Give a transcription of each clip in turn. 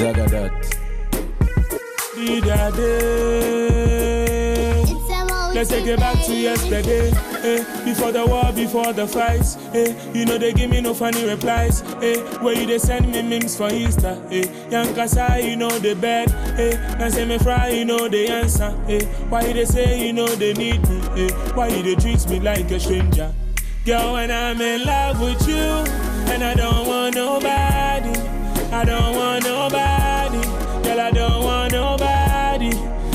Zagadat. Let's take it back to yesterday. Before the war, before the fights. You know they give me no funny replies. Where you they send me memes for Easter. Young Kasa, you know they bad. Now say me fry, you know they answer. Why they say you know they need me? Why you they treat me like a stranger? Girl, when I'm in love with you, and I don't want nobody. I don't want nobody. Girl, I don't want nobody.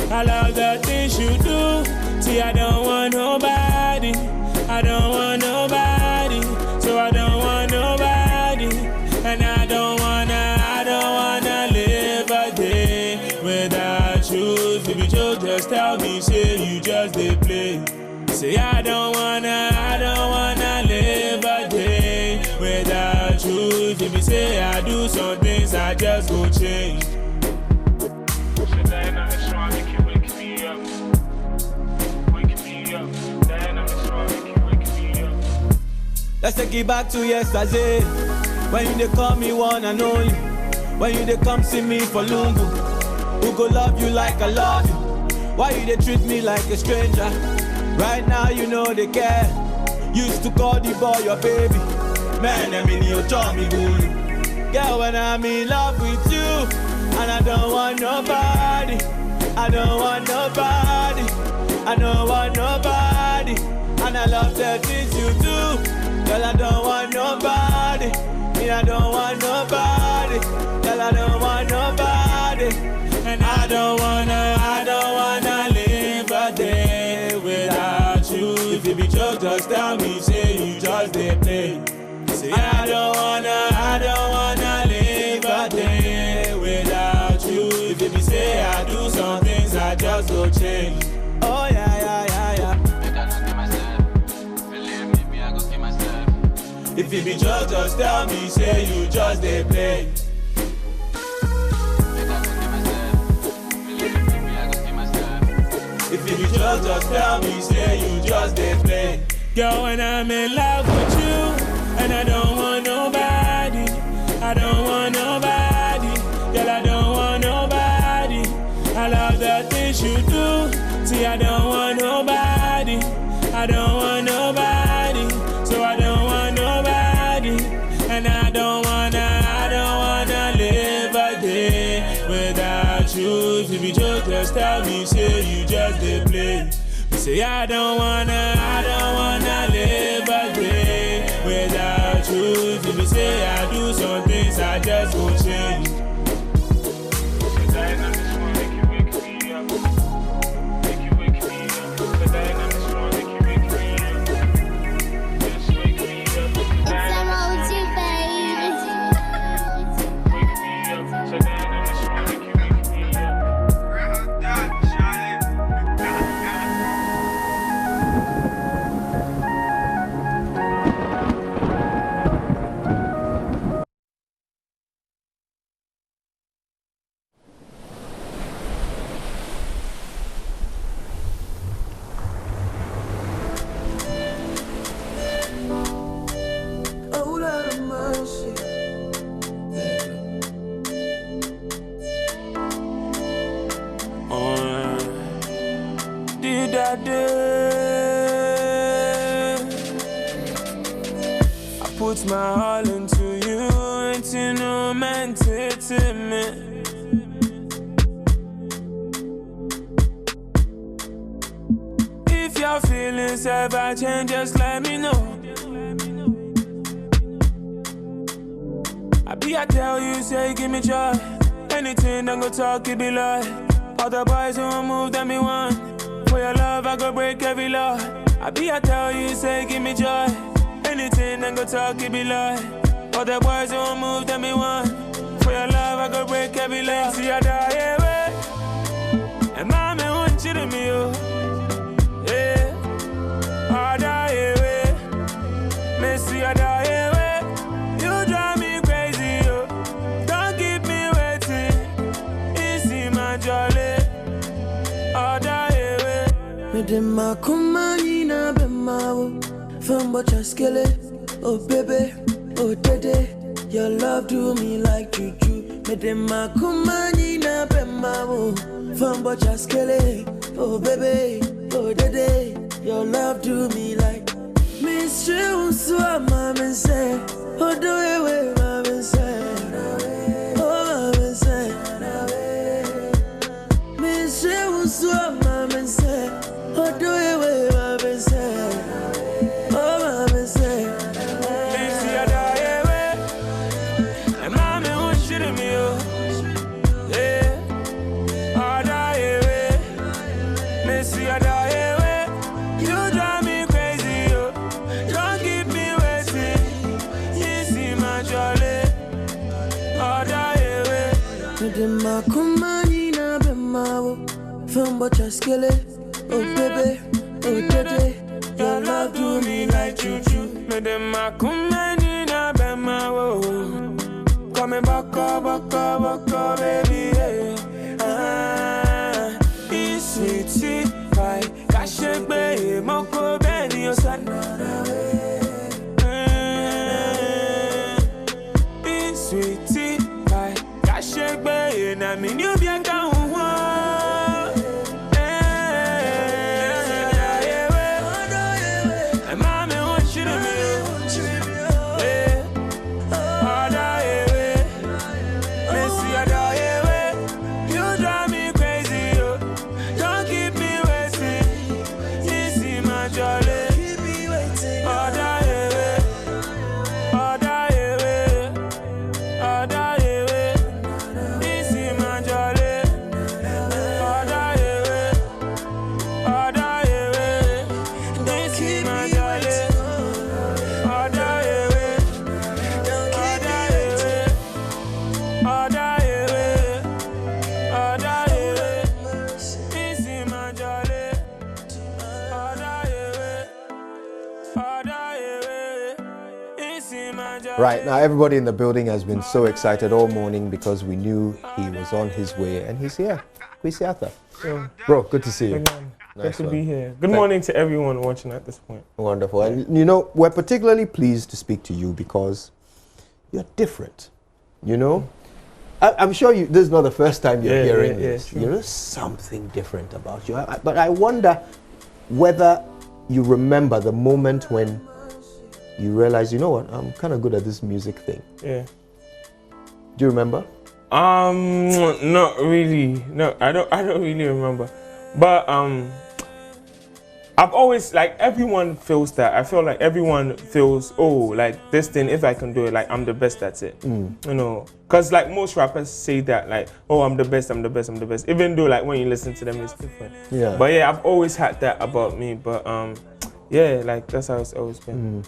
I love the things you do. See, I don't want nobody. I don't want nobody. So I don't want nobody. And I don't wanna live a day without you. If you just tell me, say you just they play. Say I don't wanna live a day without you. If you say I do some things, I just go change. Let's take it back to yesterday. When you they call me one and only. When you they come see me for Lungu. Who go love you like I love you? Why you they treat me like a stranger? Right now you know they care. Used to call the boy your baby. Man, I mean you told me good. Girl, when I'm in love with you, and I don't want nobody. I don't want nobody. I don't want nobody. And I love the things you do. Girl, I don't want nobody. Me, I don't want nobody. Girl, I don't want nobody. And I don't wanna live a day without you. If you be joke, just tell me, say you just they play. Say I don't wanna live a day without you. If you be say I do some things, I just go change. Oh yeah, yeah, yeah, yeah. If you be just tell me, say you just they play. If you be just tell me, say you just they play. Girl, when I'm in love with you, and I don't want nobody. I don't want nobody. Girl, I don't want nobody. I love the things you do. See, I don't want nobody. I don't want nobody. So I don't want nobody. And I don't wanna live a day without you. If you be just tell me, say you just they play. Say I don't wanna live a day without you. If you say I do some things, I just go change. I put my all into you, it's no meant to me. If your feelings ever change, just let me know. I tell you, say give me joy. Anything I'm gonna talk, it be lie. All the boys who won't move, that me want. For your love, I go break every law. I tell you, say give me joy. Anything I'm gonna talk, it be lie. All the boys who won't move, that me want. For your love, I go break every law. See, I die away. And mommy want you to me, oh. Yeah. I die away. Missy, I die away. You drive me crazy, oh. Don't keep me waiting. Easy, my jolly. I die away. Me dem ma kumani na be mawo. Fembo chaskele. Oh baby, oh dede. Your love do me like juju. Medema kumani na bemawo. Fambo chaskele. Oh baby, oh dede. Your love do me like. Miss you so mama say. Oh do it with mama say. Oh mama say. Miss you so mama say. Oh do it with mama say. Oh mama say. Miss you die away. And mommy won't shoot me, oh. Yeah. Oh, die away. Miss you die away. You drive me crazy, oh. Don't keep me waiting. You see my jolly. Oh, die away. Medema kumani na bemawo. Fambo chaskele. Oh baby, oh dede. Your love do me like juju. Medema kumani na bemawo. Come baka, baby, yeah. It's sweet, pie. Kashegbe, moko beni osan. It's sweet, pie. Kashegbe, na mi new bianca unwa. Right, now everybody in the building has been so excited all morning because we knew he was on his way and he's here. Kwesi Arthur. Bro, good to see you. Good to be here. Good morning to everyone watching at this point. Wonderful. And you know, we're particularly pleased to speak to you because you're different. You know? I'm sure this is not the first time you're hearing this. You know, something different about you. But I wonder whether you remember the moment when you realize, you know what, I'm kind of good at this music thing. Yeah. Do you remember? Not really. No, I don't really remember. But I've always, like, everyone feels that. I feel like everyone feels, oh, like this thing, if I can do it, like I'm the best, that's it. You know, because like most rappers say that, like, oh, I'm the best, I'm the best, I'm the best. Even though like when you listen to them, it's different. Yeah. But yeah, I've always had that about me. But yeah, like that's how it's always been.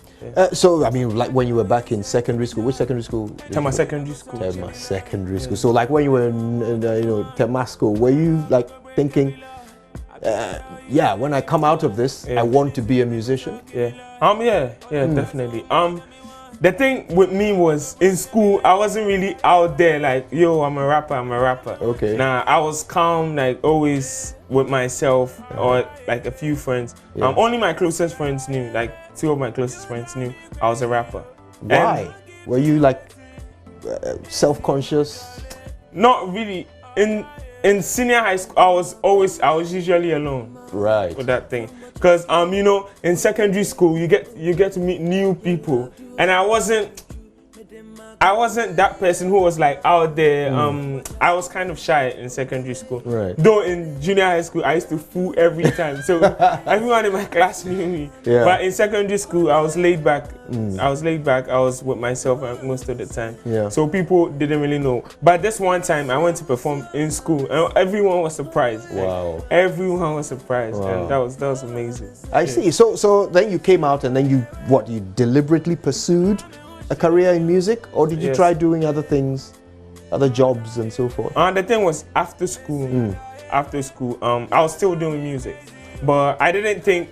So I mean, like when you were back in secondary school, which secondary school? Tema Secondary School. Tema Secondary School. So like when you were in you know, Tema School, were you like thinking, yeah, when I come out of this, I want to be a musician? Definitely. The thing with me was in school, I wasn't really out there like, yo, I'm a rapper. Okay. Nah, I was calm, like always with myself or like a few friends. Only my closest friends knew, like 2 of my closest friends knew I was a rapper. Why? And were you like self-conscious? Not really. In senior high school, I was usually alone. Right. With that thing, because you know, in secondary school you get to meet new people, and I wasn't that person who was like out there. I was kind of shy in secondary school. Right. Though in junior high school I used to fool every time, so everyone in my class knew me. Yeah. But in secondary school I was laid back. I was with myself most of the time. Yeah. So people didn't really know. But this one time I went to perform in school, and everyone was surprised. Wow. Like, everyone was surprised, and that was amazing. I see. So then you came out, and then you deliberately pursued a career in music, or did you try doing other things, other jobs and so forth? The thing was, after school, I was still doing music, but I didn't think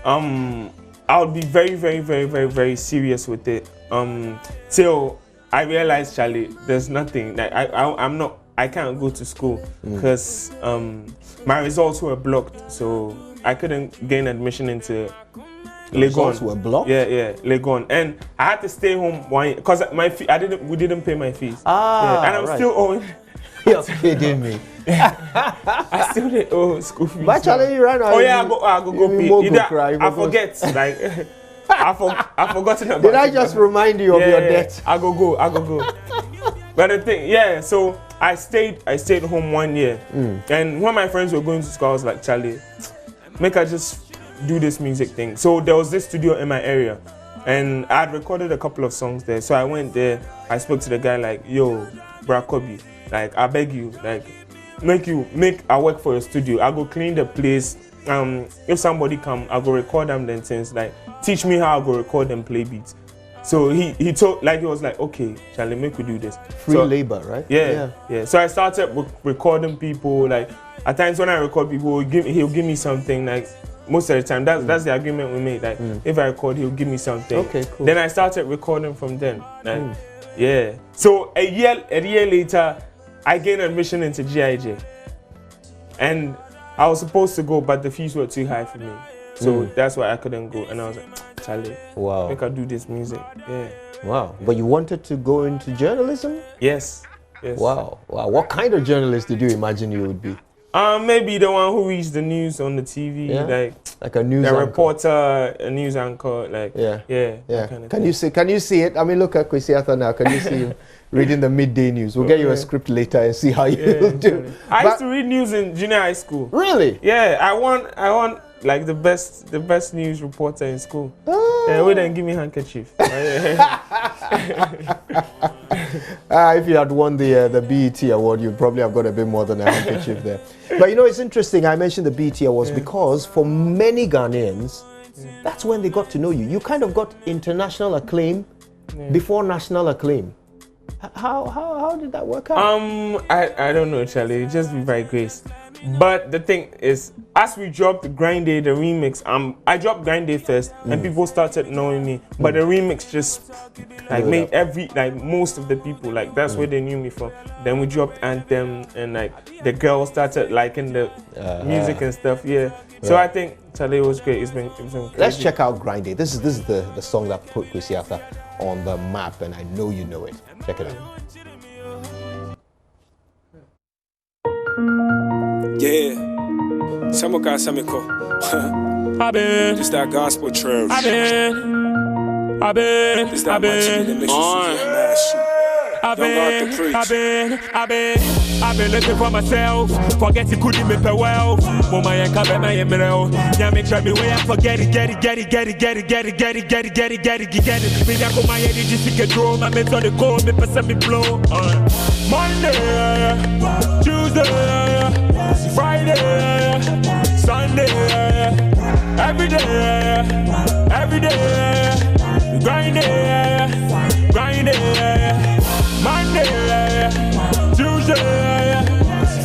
I would be very, very, very, very, very serious with it till I realized, Charlie, there's nothing. Like I can't go to school because my results were blocked, so I couldn't gain admission into results were blocked? Yeah, Legon. And I had to stay home 1 year because we didn't pay my fees. And I'm still owing. You're kidding me. I still didn't owe school fees. But Charlie, you ran out. Oh yeah, I go pay. I forget. Like I've forgotten about it. Did I just remind you of your debt? I go. But the thing, so I stayed home 1 year. And when my friends were going to school, I was like, Charlie, make I just do this music thing. So there was this studio in my area. And I had recorded a couple of songs there. So I went there, I spoke to the guy like, yo, Bra Kobe, like I beg you, like make I work for your studio. I go clean the place. If somebody come, I go record them then things like teach me how I go record them play beats. So he told he was like, okay, Charlie, make we do this. Free labor, right? Yeah. So I started recording people. Like at times when I record people, he'll give me something. Like most of the time, that's the agreement we made. Like if I record, he'll give me something. Okay, cool. Then I started recording from then. Like, yeah. So a year later, I gained admission into GIJ, and I was supposed to go, but the fees were too high for me. So that's why I couldn't go. And I was like, Charlie, wow, make I do this music. Yeah. Wow. But you wanted to go into journalism? Yes. Wow. What kind of journalist did you imagine you would be? Maybe the one who reads the news on the TV, like a news anchor. Reporter, a news anchor, like Kind of can you see it? I mean, look at Kwesi Arthur now. Can you see him reading the midday news? We'll get you a script later and see how you do. I used to read news in junior high school. Really? Yeah, I won like the best news reporter in school. We didn't give me handkerchief. If you had won the BET award, you'd probably have got a bit more than a handkerchief there. But it's interesting. I mentioned the BET awards because for many Ghanaians, that's when they got to know you. You kind of got international acclaim before national acclaim. How did that work out? I don't know, Charlie. Just be by grace. But the thing is, as we dropped Grind Day, the remix, I dropped Grind Day first, and people started knowing me. But the remix just made most of the people that's where they knew me from. Then we dropped Anthem, and the girls started liking the music and stuff. Yeah. So I think Charlie, it was great. It's been crazy. Let's check out Grind Day. This is the song that put Kwesi Arthur on the map, and I know you know it. Check it out. Yeah, Samuka Samiko. Just that gospel church. Just that much in the mission. I've been looking for myself. Forget it couldn't make wealth. Mama and Kabe my emerald. Yeah, make sure me way I forget it. Get it. Me that go my energy sick a drone. I made on the call, me person me blow. Monday, Tuesday, Friday, Sunday, every day, grind it. Monday, Tuesday,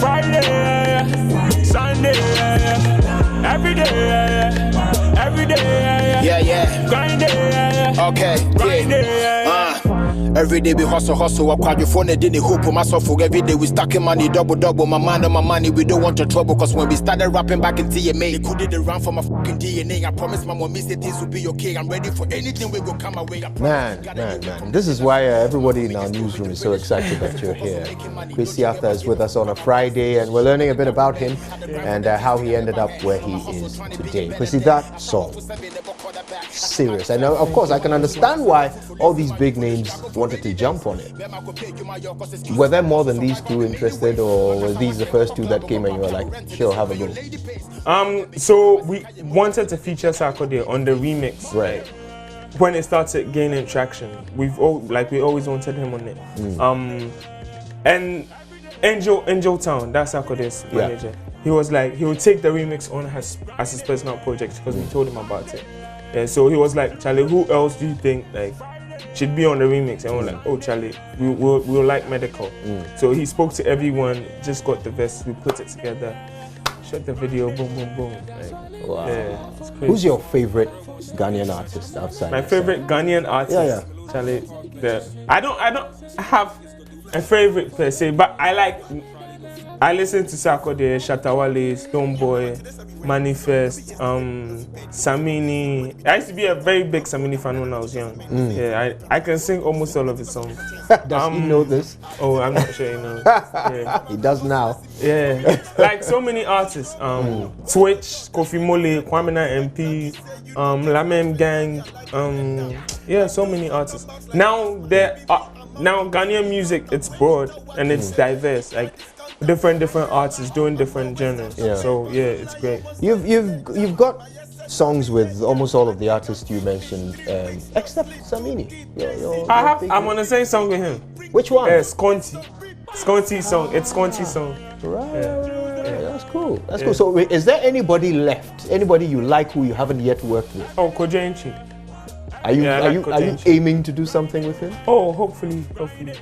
Friday, Sunday, every day. Yeah. Grind it. Okay. Every day we hustle. I cry your phone and didn't hope for myself. Every day we stacking money, double. My mind on my money, we don't want your trouble. Cause when we started rapping back in TMA, they couldn't run from my fucking DNA. I promise my mom, said things will be okay. I'm ready for anything, we go come away. Man. This is why everybody in our newsroom is so excited that you're here. Kwesi Arthur is with us on a Friday, and we're learning a bit about him and how he ended up where he is today. Kwesi, that song, serious. And of course, I can understand why all these big names wanted to jump on it. Were there more than these two interested, or were these the first two that came and you were like, sure, have a go? So we wanted to feature Sarkodie on the remix. Right. When it started gaining traction, we always wanted him on it. And Angel Town, that's Sarkodie's manager. He was like, he would take the remix on as his personal project because we told him about it. Yeah, so he was like, Charlie, who else do you think should be on the remix? And we're like, oh, Charlie, we'll like Medical. So he spoke to everyone, just got the verse, we put it together, shot the video, boom. Wow. Yeah, it's crazy. Who's your favorite Ghanaian artist outside? My favorite Ghanaian artist? Yeah. Charlie, I don't have a favorite per se, but I I listen to Sakode, Shatawale, Stoneboy, Manifest, Samini. I used to be a very big Samini fan when I was young. Yeah, I can sing almost all of his songs. Does he know this? Oh, I'm not sure he knows. Yeah. He does now. Yeah, like so many artists. Twitch, Kofi Mole, Kwamina MP, Lamem Gang. Yeah, so many artists. Now Ghanaian music, it's broad and it's diverse. Like different artists doing different genres. Yeah. So yeah, it's great. You've got songs with almost all of the artists you mentioned, except Samini. I'm on the same song with him. Which one? Sconty song. It's Sconty song. Right. Yeah. That's cool. That's cool. So is there anybody left? Anybody you like who you haven't yet worked with? Oh, Kojenchi. Are you aiming to do something with him? Oh, hopefully.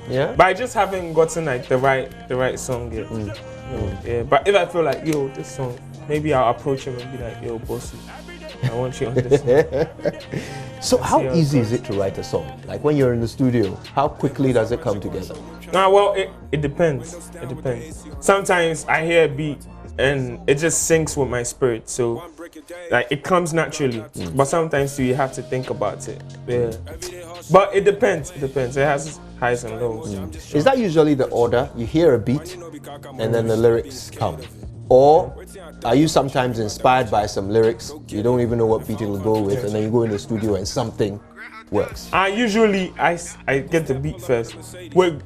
Yeah. But I just haven't gotten like the right song yet. Yeah. But if I feel like this song, maybe I'll approach him and be like, bossy, I want you on this song. So how easy is it to write a song? Like when you're in the studio, how quickly does it come together? Well, it depends. Sometimes I hear a beat and it just syncs with my spirit, so like it comes naturally. But sometimes you have to think about it. Yeah. But it depends. It has highs and lows. Is that usually the order? You hear a beat and then the lyrics come? Or are you sometimes inspired by some lyrics, you don't even know what beat it will go with, and then you go in the studio and something works? I get the beat first. With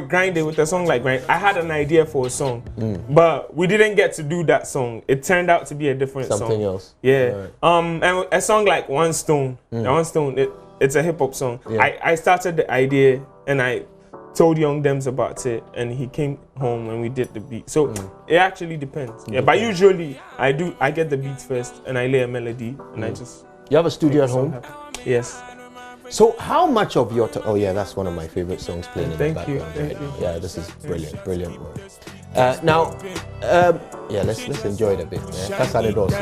Grinding, with a song like Grind, I had an idea for a song, but we didn't get to do that song. It turned out to be a different song. Something else. Yeah. Right. And a song like One Stone, it's a hip hop song. Yeah. I started the idea and I told Young Dems about it, and he came home and we did the beat. So it actually depends. Yeah, but usually I get the beats first and I lay a melody and I just. You have a studio at home? Yes. So how much of your oh yeah, that's one of my favorite songs playing in the background. Thank you. Yeah, this is brilliant work. Now, let's enjoy it a bit. Yeah, that's how it goes.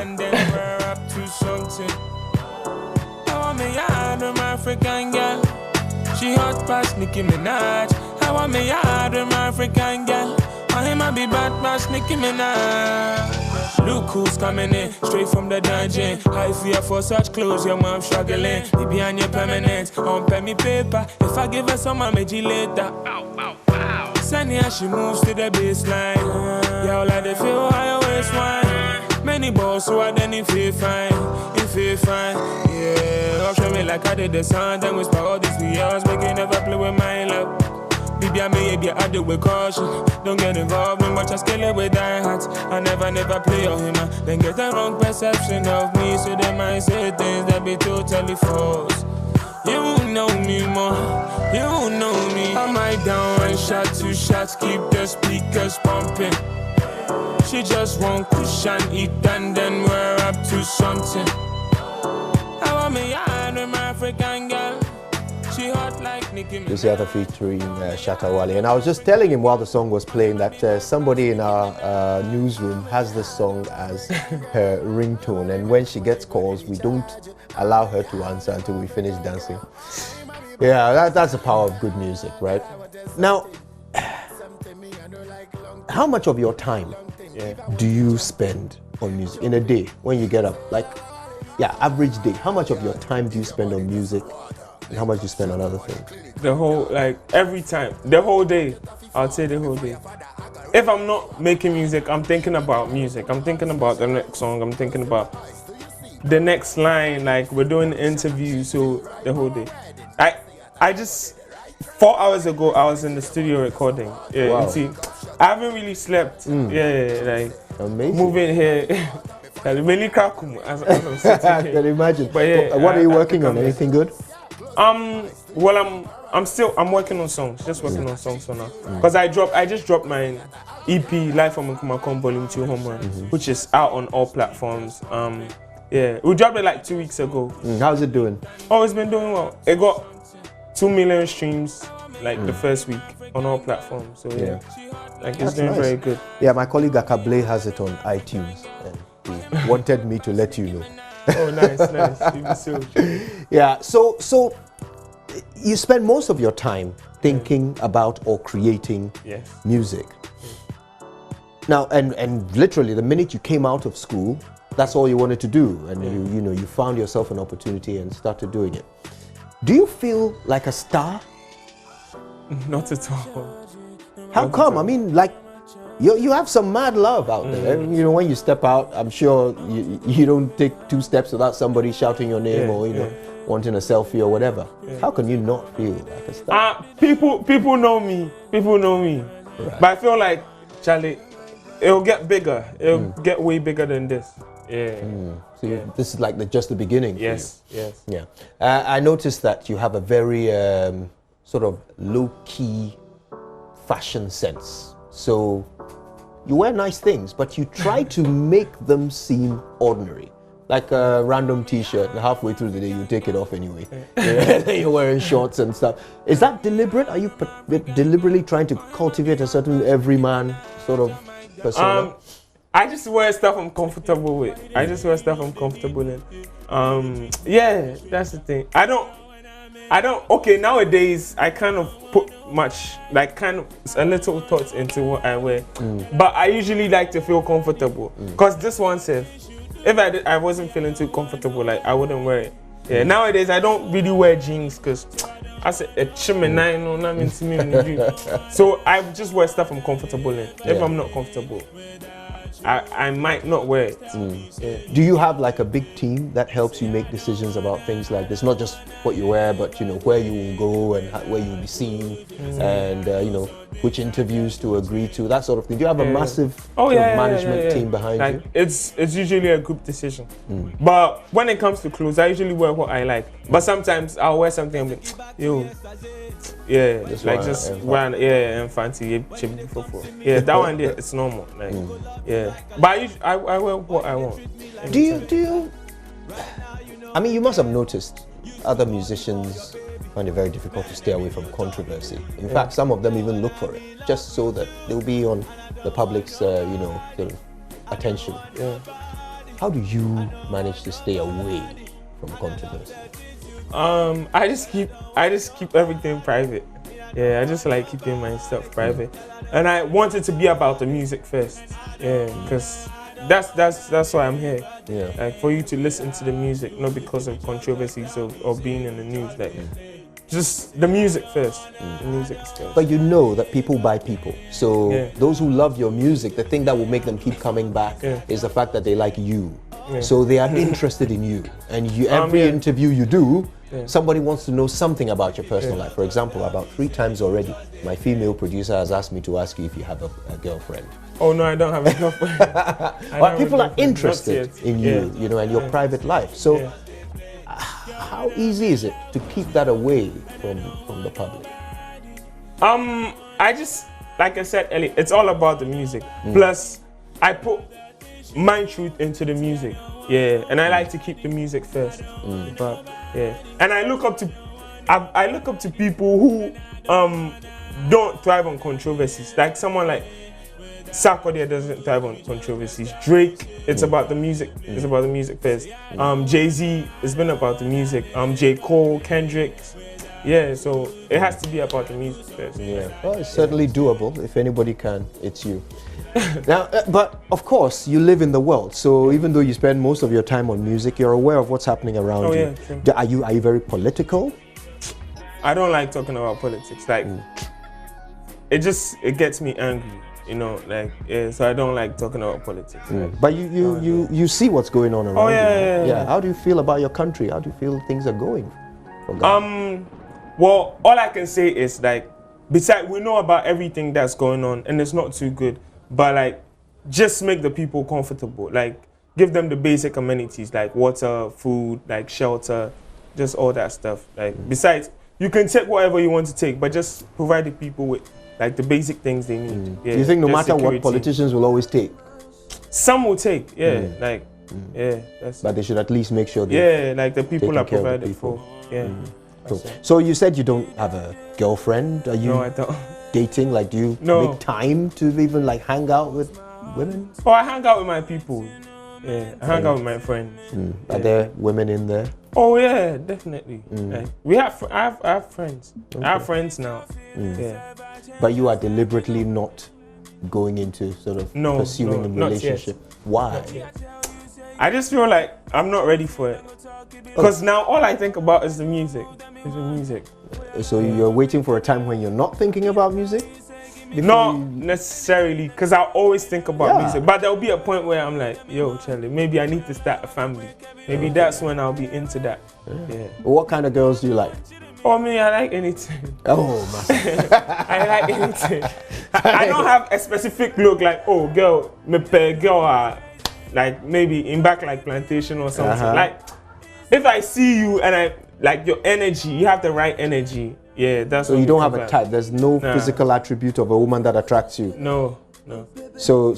She hot past Nicki Minaj. I want me hard with my African girl. I him a be bad past Nicki Minaj. Look who's coming in, straight from the dungeon. I fear for such clothes, your mom struggling. Baby on your permanent, on pay me paper. If I give her some, I'll make you later. Sunny as she moves to the baseline. Y'all like the feel higher waist wine. Many balls, so I then feel fine. Yeah, show me like I did the sun, then whisper all these years, make you never play with my love. Baby, I I do with caution. Don't get involved in much, I scale it with die hats. I never play on him, then get the wrong perception of me, so they might say things that be totally false. You know me more, you know me. I might down and shot 2 shots, keep the speakers pumping. She just want cushion, eat and then we're up to something. I want me hard with my African girl. She hot like Nicki Minaj. This other featuring Shatawale, and I was just telling him while the song was playing that somebody in our newsroom has this song as her ringtone, and when she gets calls, we don't allow her to answer until we finish dancing. Yeah, that's the power of good music, right? Now, how much of your time do you spend on music in a day when you get up? Like, average day. How much of your time do you spend on music, and how much do you spend on other things? The whole, every time, the whole day. I'll say the whole day. If I'm not making music, I'm thinking about music. I'm thinking about the next song. I'm thinking about the next line. Like, we're doing an interview, so the whole day. I just 4 hours ago, I was in the studio recording. Yeah, wow. You see, I haven't really slept. Like amazing. Moving here. I can imagine. But yeah, what are you working on? Anything good? Well, I'm working on songs. Just working on songs for now. Because I just dropped my EP, Life from Nkumakon Volume 2 Home Run, which is out on all platforms. We dropped it like 2 weeks ago. How's it doing? Oh, it's been doing well. It got 2 million streams the first week on all platforms. So it's doing very good. Yeah, my colleague Akable has it on iTunes, and he wanted me to let you know. Oh, nice. You be so true. Yeah, so you spend most of your time thinking about or creating music. Now, and literally, the minute you came out of school, that's all you wanted to do, and you found yourself an opportunity and started doing it. Do you feel like a star? Not at all. How come? I mean, like, you have some mad love out there. You know, when you step out, I'm sure you don't take 2 steps without somebody shouting your name or wanting a selfie or whatever. How can you not feel like a star? People know me. People know me. Right. But I feel like, Charlie, it'll get bigger. It'll get way bigger than this. Yeah. So this is like just the beginning. Yes. For you. Yes. Yeah. I noticed that you have a very sort of low-key fashion sense. So you wear nice things, but you try to make them seem ordinary. Like a random t-shirt, and halfway through the day you take it off anyway. You're wearing shorts and stuff. Is that deliberate? Are you deliberately trying to cultivate a certain everyman sort of persona? I just wear stuff I'm comfortable with. I just wear stuff I'm comfortable in. Yeah, that's the thing. I don't. Okay, nowadays I kind of put much, like kind of a little thought into what I wear. But I usually like to feel comfortable. Cause this one says, if I wasn't feeling too comfortable, like I wouldn't wear it. Yeah. Nowadays I don't really wear jeans because I said so I just wear stuff I'm comfortable in. If I'm not comfortable, I might not wear it. Yeah. Do you have like a big team that helps you make decisions about things like this? Not just what you wear, but where you will go and where you'll be seen, and which interviews to agree to, that sort of thing. Do you have a massive management team behind you? It's usually a group decision. But when it comes to clothes, I usually wear what I like. But sometimes I'll wear something I'm like, and fancy that one there, it's normal. Like, but I wear what I want. Do you? I mean, you must have noticed other musicians find it very difficult to stay away from controversy. In fact, some of them even look for it just so that they'll be on the public's, sort of attention. How do you manage to stay away from controversy? I just keep everything private. I just like keeping my stuff private, and I want it to be about the music first. Because that's why I'm here. Like for you to listen to the music, not because of controversies or being in the news. Like just the music first. The music is first. But you know that people buy people. So those who love your music, the thing that will make them keep coming back is the fact that they like you. So they are interested in you, and every interview you do. Somebody wants to know something about your personal life. For example, about 3 times already, my female producer has asked me to ask you if you have a girlfriend. Oh no, I don't have a girlfriend. But people are interested in you, and your private life. So, how easy is it to keep that away from the public? I just, like I said earlier, it's all about the music. Plus, I put my truth into the music. And I like to keep the music first. But and I look up to people who don't thrive on controversies. Like someone like Sarkodie doesn't thrive on controversies. Drake, it's about the music. It's about the music first. Jay-Z, it's been about the music. J. Cole, Kendrick. So it has to be about the music first. Well, it's certainly doable. If anybody can, it's you. Now, but of course, you live in the world. So even though you spend most of your time on music, you're aware of what's happening around you. Sure. Are you very political? I don't like talking about politics. Like, it gets me angry. So I don't like talking about politics. But you see what's going on around you. How do you feel about your country? How do you feel things are going? Well, all I can say is like, besides we know about everything that's going on, and it's not too good. But like, just make the people comfortable. Like, give them the basic amenities like water, food, like shelter, just all that stuff. Like, besides, you can take whatever you want to take, but just provide the people with like the basic things they need. Do you think no matter what, politicians will always take? Some will take, but they should at least make sure like the people are provided for. Cool. So you said you don't have a girlfriend. Are you? No, I don't. Dating? Like, do you make time to even like hang out with women? Oh, I hang out with my people. I hang out with my friends. Are there women in there? Oh yeah, definitely. I have friends. Okay. I have friends now. But you are deliberately not going into sort of pursuing a relationship? Why? I just feel like I'm not ready for it. Because now all I think about is the music. So you're waiting for a time when you're not thinking about music? Not necessarily, because I always think about music. But there'll be a point where I'm like, yo, Charlie, maybe I need to start a family. Maybe that's when I'll be into that. Yeah. What kind of girls do you like? Oh, me, I like anything. Oh, man. I like anything. I don't have a specific look like, oh, girl, like maybe in back like plantation or something. Like, if I see you and I like your energy, you have the right energy. Yeah, that's. So you don't have a type. There's no physical attribute of a woman that attracts you. No. So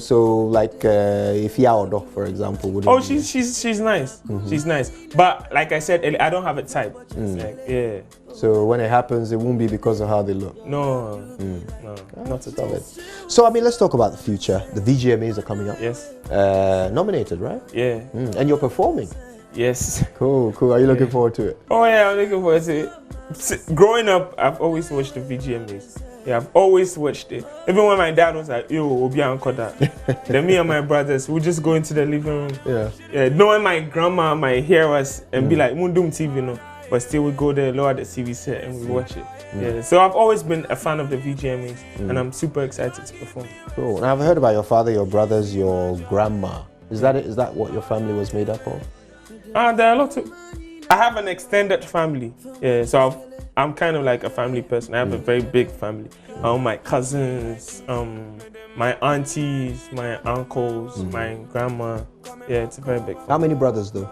like Ifya Odo, for example. She's nice. She's nice. But like I said, I don't have a type. Like, So when it happens, it won't be because of how they look. No, not at all. So I mean, let's talk about the future. The VGMAs are coming up. Yes. Nominated, right? Yeah. And you're performing. Yes. Cool. Are you looking forward to it? Oh yeah, I'm looking forward to it. Growing up, I've always watched the VGMAs. Yeah, I've always watched it. Even when my dad was like, yo, Obi Ankoda. Then me and my brothers would just go into the living room. Yeah. Knowing my grandma might hear us and be like, Mundum TV, no. But still we go there, lower the TV set and we watch it. Yeah. So I've always been a fan of the VGMAs and I'm super excited to perform. Cool. Now I've heard about your father, your brothers, your grandma. Is that it? Is that what your family was made up of? There are a lot of... I have an extended family. Yeah, so I'm kind of like a family person. I have a very big family. My cousins, my aunties, my uncles, my grandma. Yeah, it's a very big family. How many brothers though?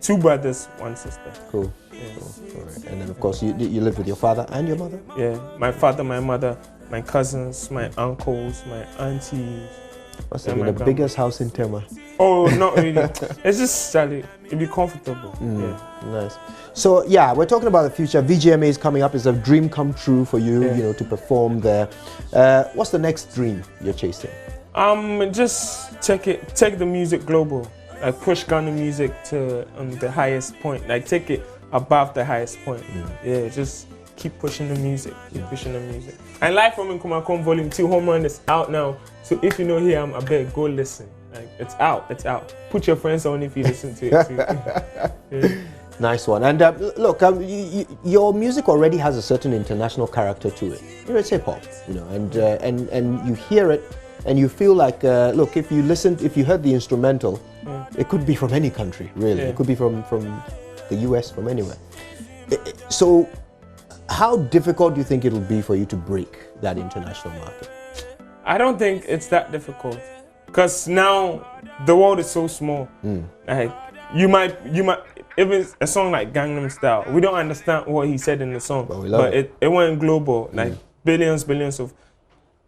2 brothers, 1 sister. Cool. Yeah. Cool. All right. And then of course you live with your father and your mother? Yeah, my father, my mother, my cousins, my uncles, my aunties. Must have been the biggest house in Tema. Oh, not really. It's just it'd be comfortable. Yeah. Nice. So yeah, we're talking about the future. VGMA is coming up. It's a dream come true for you, you know, to perform there. What's the next dream you're chasing? Just take the music global. Like push Ghana music to the highest point. Like take it above the highest point. Yeah, just keep pushing the music. And Live from Nkumakom Volume 2 Home Run is out now. So if you know here, I beg, go listen. Like it's out. Put your friends on if you listen to it too. Yeah. Nice one. And look, your music already has a certain international character to it. You know, it's hip hop, you know, and you hear it and you feel like, look, if you heard the instrumental, it could be from any country, really. It could be from the US, from anywhere. So how difficult do you think it'll be for you to break that international market? I don't think it's that difficult, because now the world is so small. Like you might even a song like Gangnam Style, we don't understand what he said in the song, but it went global, like billions of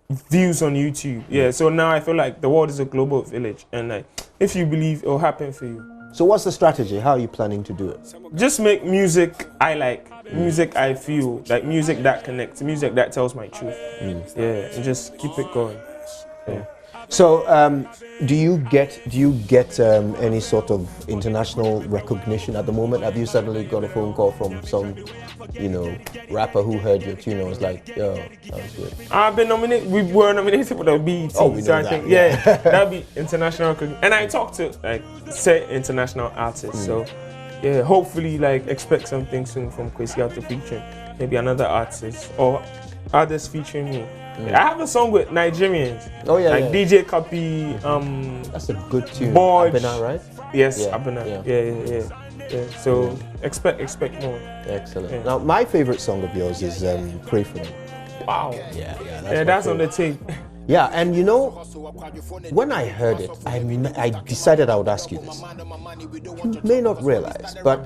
views on YouTube. Yeah, so now I feel like the world is a global village, and like if you believe, it'll happen for you. So what's the strategy? How are you planning to do it? Just make music I like, music I feel, like music that connects, music that tells my truth. Yeah, and just keep it going. Yeah. So, do you get any sort of international recognition at the moment? Have you suddenly got a phone call from some, you know, rapper who heard your tune and was like, "Yo, that was good"? I've been nominated. We were nominated for the BET. Oh, we know so I that. think, yeah, that'd be international recognition. And I talked to like say international artists. So, yeah, hopefully like expect something soon from Kwesi out the featuring maybe another artist or others featuring me. I have a song with Nigerians. Oh yeah, like DJ Kapi. That's a good tune. Bodge. Abena, right? Yes, Yeah. Abena. Yeah. Yeah. So expect more. Excellent. Yeah. Now, my favorite song of yours is "Pray for Me." Wow. Yeah, That's on the tape. Yeah, and you know, when I heard it, I decided I would ask you this. You may not realize, but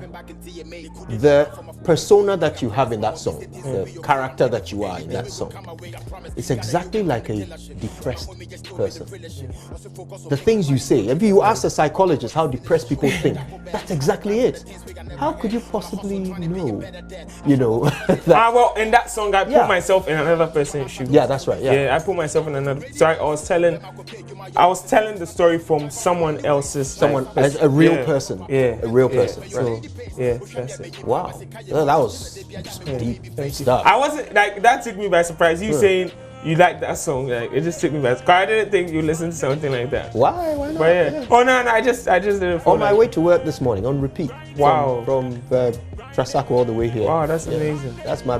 the persona that you have in that song, the character that you are in that song, it's exactly like a depressed person. The things you say, if you ask a psychologist how depressed people think, that's exactly it. How could you possibly know, you know? Well, in that song, I put myself in another person's shoes. Yeah, that's right. Yeah, I put myself in another. So I was telling the story from someone else's, as a real person. Yeah, a real person. So, Right. yeah, that's it. Wow, well, that was deep stuff. I wasn't like that. Took me by surprise. You saying, you like that song. Like, it just took me back. I didn't think you listened to something like that. Why? Why not? But yeah. Oh no, I just did it for on my way to work this morning on repeat. Wow. From Trasacco all the way here. Wow, that's amazing. That's my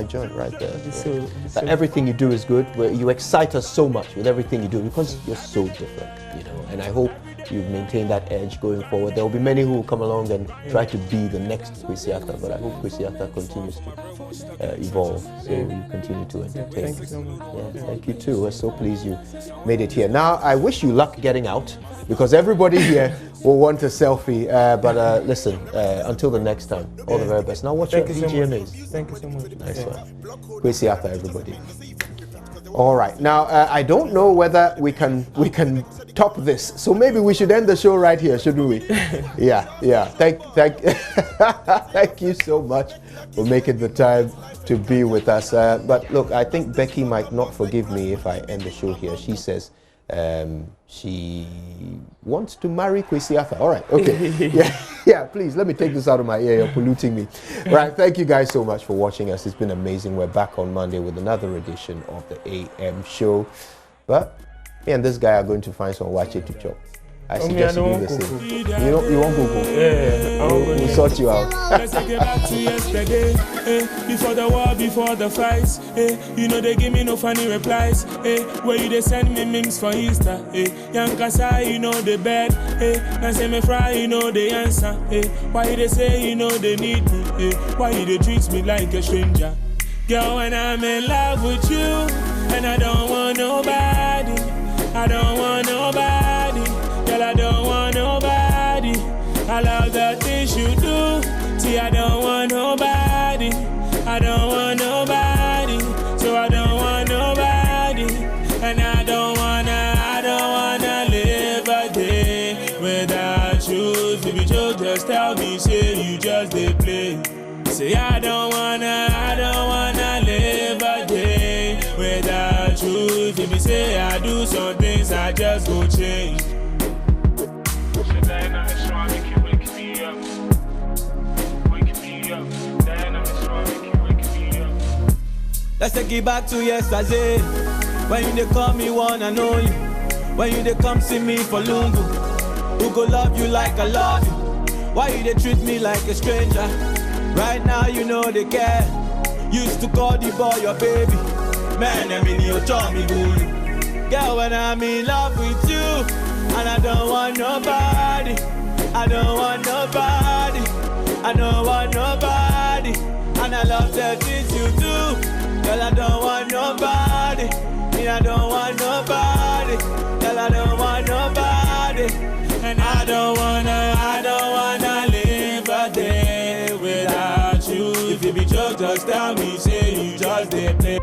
joint right there. So everything you do is good. Where you excite us so much with everything you do because you're so different, you know. And I hope you maintain that edge going forward. There will be many who will come along and try to be the next Kwesi, but I hope Kwesi continues to evolve. So you continue to entertain. Thank you so much. Yeah, thank you too. We're so pleased you made it here. Now I wish you luck getting out because everybody here will want a selfie. But listen, until the next time, all the very best. Now watch your VGMAs. Thank you so much. Nice one. Kwesi, everybody. All right. Now I don't know whether we can top this. So maybe we should end the show right here, shouldn't we? Yeah. Thank you so much for making the time to be with us. But look, I think Becky might not forgive me if I end the show here. She says she wants to marry Kwesi Arthur. All right, okay. Yeah, please, let me take this out of my ear. You're polluting me. Right, thank you guys so much for watching us. It's been amazing. We're back on Monday with another edition of the AM show. But me and this guy are going to find some wache to chop. I suggest you do the same. You want kuku? Yeah, we'll sort you out. Let's take it back to yesterday. Before the war, before the fights. You know they give me no funny replies. Where you they send me memes for Easter. Young Kasa, you know the bed. Now say me fry, you know the answer. Why you they say you know they need me? Why you they treat me like a stranger? Girl, when I'm in love with you, and I don't want nobody. I don't want nobody. Girl, I don't want nobody. I love the things you do. See, I don't want nobody. I don't want nobody. So I don't want nobody. And I don't wanna live a day without you. If you just tell me, say you just they play. Say I don't wanna live a day without you. If you say I do some things, I just go change. Let's take it back to yesterday. When you they call me one and only. When you they come see me for Lungu. Who go love you like I love you? Why you they treat me like a stranger? Right now you know they care. Used to call the boy your baby. Man, I mean you told me good. Girl, when I'm in love with you, and I don't want nobody. I don't want nobody. I don't want nobody. And I love the things you do. Girl, I don't want nobody. Me, I don't want nobody. Girl, I don't want nobody. And I don't wanna live a day without you. If you be just tell me, say you just did play.